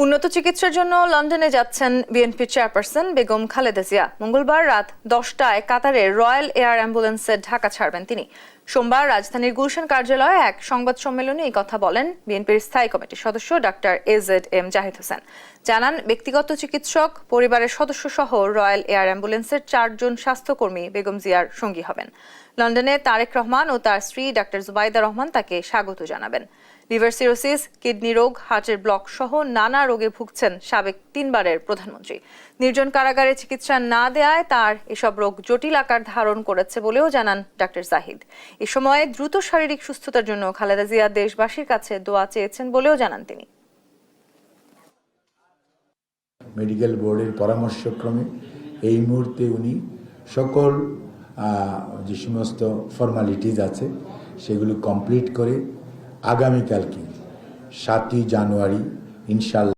উন্নত চিকিৎসার জন্য লন্ডনে যাচ্ছেন বিএনপি চেয়ারপারসন বেগম খালেদা জিয়া। মঙ্গলবার রাত 10টায় কাতারের রয়্যাল এয়ার অ্যাম্বুলেন্সে ঢাকা ছাড়বেন তিনি। সোমবার রাজধানীর গুলশান কার্যালয়ে এক সংবাদ সম্মেলনে এই কথা বলেন বিএনপির স্থায়ী কমিটির সদস্য ডক্টর AZM জাহিদ হোসেন। জানান, ব্যক্তিগত চিকিৎসক, পরিবারের সদস্য সহ রয়্যাল এয়ার অ্যাম্বুলেন্সের 4 জন স্বাস্থ্যকর্মী বেগম জিয়ার সঙ্গী হবেন। লন্ডনে তারেক রহমান ও তার স্ত্রী ডক্টর জুবাইদা রহমান তাকে স্বাগত জানাবেন। লিভার সিরোসিস, কিডনি রোগ, হার্টের ব্লক সহ নানা রোগে ভুগছেন সাবেক 3বারের প্রধানমন্ত্রী। নির্জন কারাগারে চিকিৎসা না দেয়ায় তার এসব রোগ জটিল আকার ধারণ করেছে বলেও জানান ডক্টর জাহিদ। এ সময় দ্রুত শারীরিক সুস্থতার জন্য খালেদা জিয়া দেশবাসীর কাছে দোয়া চেয়েছেন বলেও জানান তিনি। মেডিকেল বোর্ডের পরামর্শক্রমে এই মুহূর্তে উনি সকল যে সমস্ত ফর্মালিটিজ আছে সেগুলো কমপ্লিট করে আগামীকালকে 7ই জানুয়ারি ইনশাআল্লাহ